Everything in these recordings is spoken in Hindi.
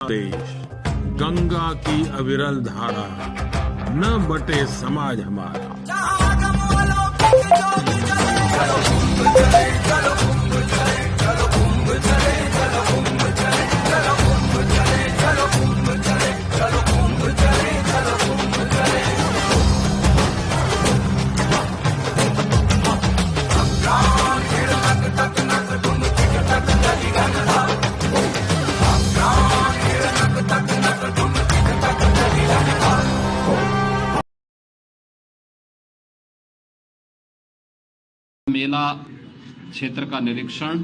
देश, गंगा की अविरल धारा, न बटे समाज हमारा। मेला क्षेत्र का निरीक्षण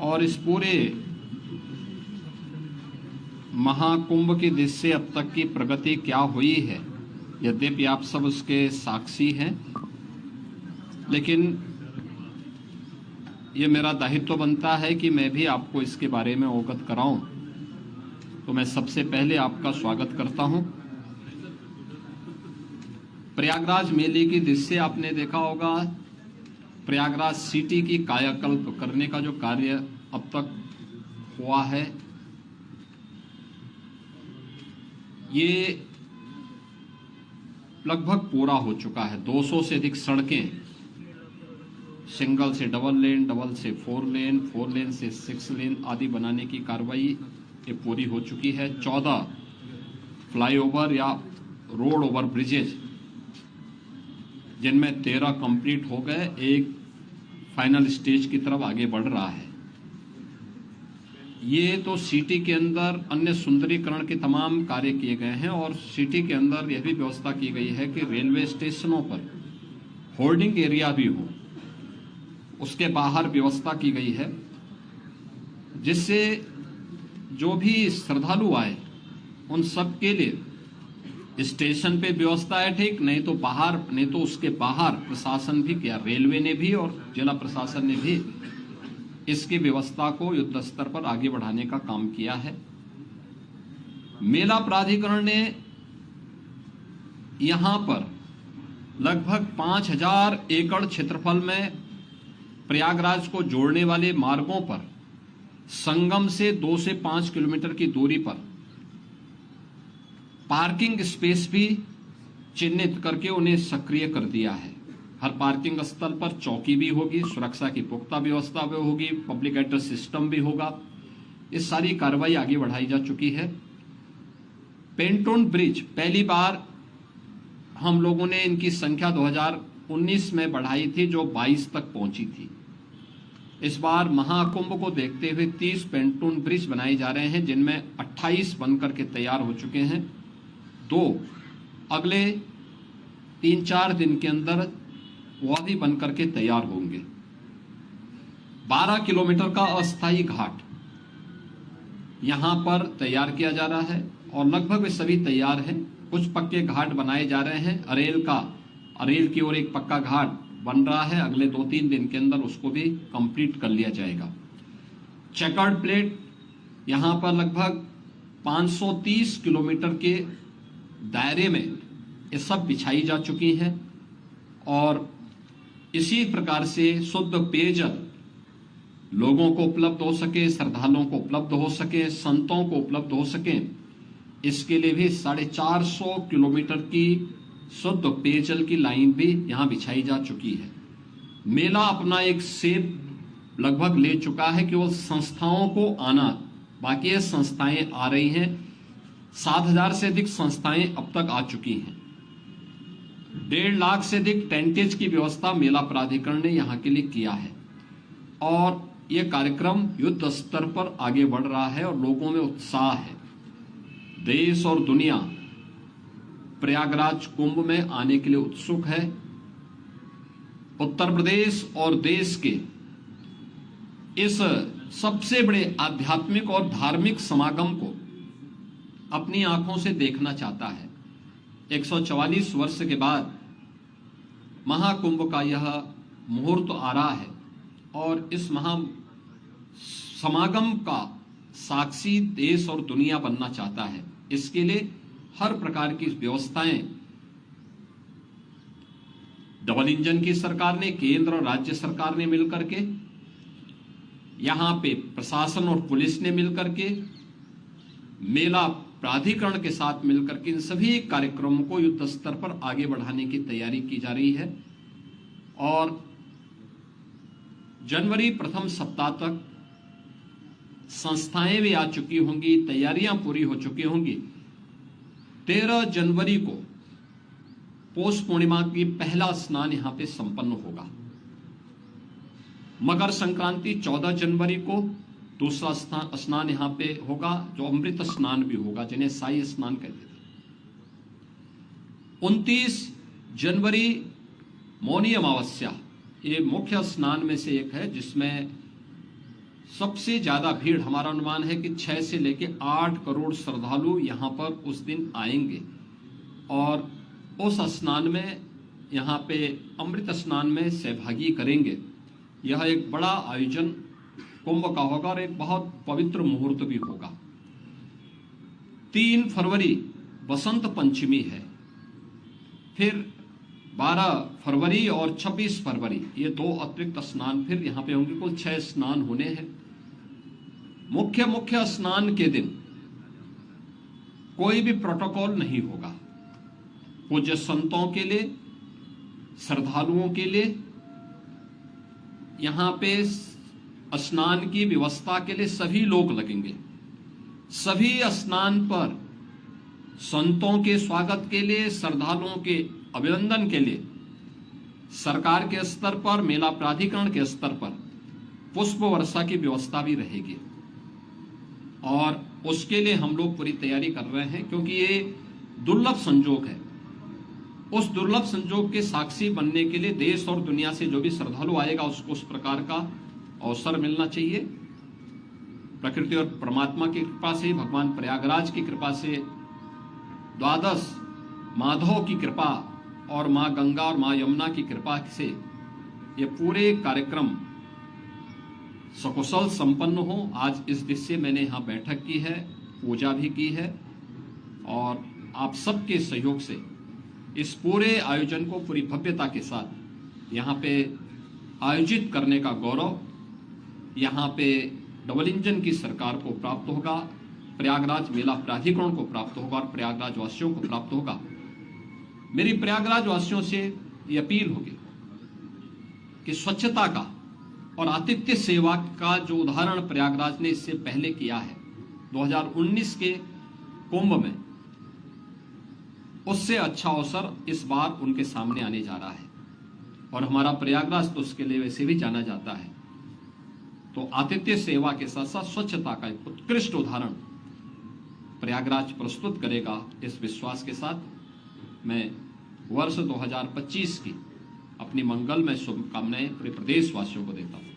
और इस पूरे महाकुंभ की दृष्टि से अब तक की प्रगति क्या हुई है, यद्यपि आप सब उसके साक्षी हैं, लेकिन ये मेरा दायित्व बनता है कि मैं भी आपको इसके बारे में अवगत कराऊं। तो मैं सबसे पहले आपका स्वागत करता हूं। प्रयागराज मेले की दृष्टि से आपने देखा होगा, प्रयागराज सिटी की कायाकल्प करने का जो कार्य अब तक हुआ है, ये लगभग पूरा हो चुका है। 200 से अधिक सड़कें, सिंगल से डबल लेन, डबल से 4 लेन, 4 लेन से 6 लेन आदि बनाने की कार्रवाई ये पूरी हो चुकी है। 14 फ्लाईओवर या रोड ओवर ब्रिजेज, जिनमें 13 कंप्लीट हो गए, एक फाइनल स्टेज की तरफ आगे बढ़ रहा है। ये तो सिटी के अंदर अन्य सुंदरीकरण के तमाम कार्य किए गए हैं और सिटी के अंदर यह भी व्यवस्था की गई है कि रेलवे स्टेशनों पर होल्डिंग एरिया भी हो, उसके बाहर व्यवस्था की गई है, जिससे जो भी श्रद्धालु आए उन सब के लिए स्टेशन पे व्यवस्था है, ठीक, नहीं तो बाहर, नहीं तो उसके बाहर प्रशासन भी किया, रेलवे ने भी और जिला प्रशासन ने भी इसकी व्यवस्था को युद्ध स्तर पर आगे बढ़ाने का काम किया है। मेला प्राधिकरण ने यहां पर लगभग 5000 एकड़ क्षेत्रफल में प्रयागराज को जोड़ने वाले मार्गों पर संगम से 2 से 5 किलोमीटर की दूरी पर पार्किंग स्पेस भी चिन्हित करके उन्हें सक्रिय कर दिया है। हर पार्किंग स्थल पर चौकी भी होगी, सुरक्षा की पुख्ता व्यवस्था भी होगी, पब्लिक एड्रेस सिस्टम भी होगा। इस सारी कार्रवाई आगे बढ़ाई जा चुकी है। पेंटोन ब्रिज पहली बार हम लोगों ने इनकी संख्या 2019 में बढ़ाई थी, जो 22 तक पहुंची थी। इस बार महाकुंभ को देखते हुए 30 पेंटोन ब्रिज बनाए जा रहे हैं, जिनमें 28 बनकर के तैयार हो चुके हैं। 2 अगले 3-4 दिन के अंदर वो भी बनकर के तैयार होंगे। 12 किलोमीटर का अस्थायी घाट यहां पर तैयार किया जा रहा है और लगभग वे सभी तैयार हैं। कुछ पक्के घाट बनाए जा रहे हैं। अरेल की ओर एक पक्का घाट बन रहा है, अगले 2-3 दिन के अंदर उसको भी कंप्लीट कर लिया जाएगा। चेकर्ड प्लेट यहां पर लगभग 530 किलोमीटर के दायरे में ये सब बिछाई जा चुकी हैं और इसी प्रकार से शुद्ध पेयजल लोगों को उपलब्ध हो सके, श्रद्धालुओं को उपलब्ध हो सके, संतों को उपलब्ध हो सके, इसके लिए भी 450 किलोमीटर की शुद्ध पेयजल की लाइन भी यहां बिछाई जा चुकी है। मेला अपना एक सेप लगभग ले चुका है कि वो संस्थाओं को आना, बाकी ये संस्थाएं आ रही हैं। 7000 से अधिक संस्थाएं अब तक आ चुकी हैं। 1.5 लाख से अधिक टेंटेज की व्यवस्था मेला प्राधिकरण ने यहां के लिए किया है और यह कार्यक्रम युद्ध स्तर पर आगे बढ़ रहा है और लोगों में उत्साह है। देश और दुनिया प्रयागराज कुंभ में आने के लिए उत्सुक है। उत्तर प्रदेश और देश के इस सबसे बड़े आध्यात्मिक और धार्मिक समागम को अपनी आंखों से देखना चाहता है। 144 वर्ष के बाद महाकुंभ का यह मुहूर्त आ रहा है और इस महा समागम का साक्षी देश और दुनिया बनना चाहता है। इसके लिए हर प्रकार की व्यवस्थाएं डबल इंजन की सरकार ने, केंद्र और राज्य सरकार ने मिलकर के यहां पे प्रशासन और पुलिस ने मिलकर के, मेला प्राधिकरण के साथ मिलकर के इन सभी कार्यक्रमों को युद्ध स्तर पर आगे बढ़ाने की तैयारी की जा रही है। और जनवरी प्रथम सप्ताह तक संस्थाएं भी आ चुकी होंगी, तैयारियां पूरी हो चुकी होंगी। 13 जनवरी को पौष पूर्णिमा की पहला स्नान यहां पे संपन्न होगा। मकर संक्रांति 14 जनवरी को दूसरा स्नान यहां पे होगा, जो अमृत स्नान भी होगा, जिन्हें साई स्नान कहते थे। 29 जनवरी मौनी अमावस्या, ये मुख्य स्नान में से एक है, जिसमें सबसे ज्यादा भीड़, हमारा अनुमान है कि 6 से लेकर 8 करोड़ श्रद्धालु यहां पर उस दिन आएंगे। और उस स्नान में, यहां पे अमृत स्नान में सहभागी करेंगे। यह एक बड़ा आयोजन कुंभ का होगा और एक बहुत पवित्र मुहूर्त भी होगा। 3 फरवरी बसंत पंचमी है। फिर 12 फरवरी और 26 फरवरी ये 2 अतिरिक्त स्नान फिर यहां पे होंगे। कुल 6 स्नान होने हैं। मुख्य स्नान के दिन कोई भी प्रोटोकॉल नहीं होगा। पूज्य संतों के लिए, श्रद्धालुओं के लिए यहां पे स्नान की व्यवस्था के लिए सभी लोग लगेंगे। सभी स्नान पर संतों के स्वागत के लिए, श्रद्धालुओं के अभिनंदन के लिए सरकार के स्तर पर, मेला प्राधिकरण के स्तर पर पुष्प वर्षा की व्यवस्था भी रहेगी। और उसके लिए हम लोग पूरी तैयारी कर रहे हैं, क्योंकि ये दुर्लभ संजोग है। उस दुर्लभ संजोग के साक्षी बनने के लिए देश और दुनिया से जो भी श्रद्धालु आएगा उसको उस प्रकार का अवसर मिलना चाहिए। प्रकृति और परमात्मा की कृपा से, भगवान प्रयागराज की कृपा से, द्वादश माधव की कृपा और मां गंगा और मां यमुना की कृपा से ये पूरे कार्यक्रम सकुशल संपन्न हो। आज इस दिशा से मैंने यहाँ बैठक की है, पूजा भी की है, और आप सबके सहयोग से इस पूरे आयोजन को पूरी भव्यता के साथ यहाँ पे आयोजित करने का गौरव यहाँ पे डबल इंजन की सरकार को प्राप्त होगा, प्रयागराज मेला प्राधिकरण को प्राप्त होगा और प्रयागराज वासियों को प्राप्त होगा। मेरी प्रयागराज वासियों से ये अपील होगी कि स्वच्छता का और आतिथ्य सेवा का जो उदाहरण प्रयागराज ने इससे पहले किया है 2019 के कुंभ में, उससे अच्छा अवसर इस बार उनके सामने आने जा रहा है। और हमारा प्रयागराज तो उसके लिए वैसे भी जाना जाता है। तो आतिथ्य सेवा के साथ साथ स्वच्छता का एक उत्कृष्ट उदाहरण प्रयागराज प्रस्तुत करेगा, इस विश्वास के साथ मैं वर्ष 2025 की अपनी मंगलमय शुभकामनाएं पूरे प्रदेशवासियों को देता हूं।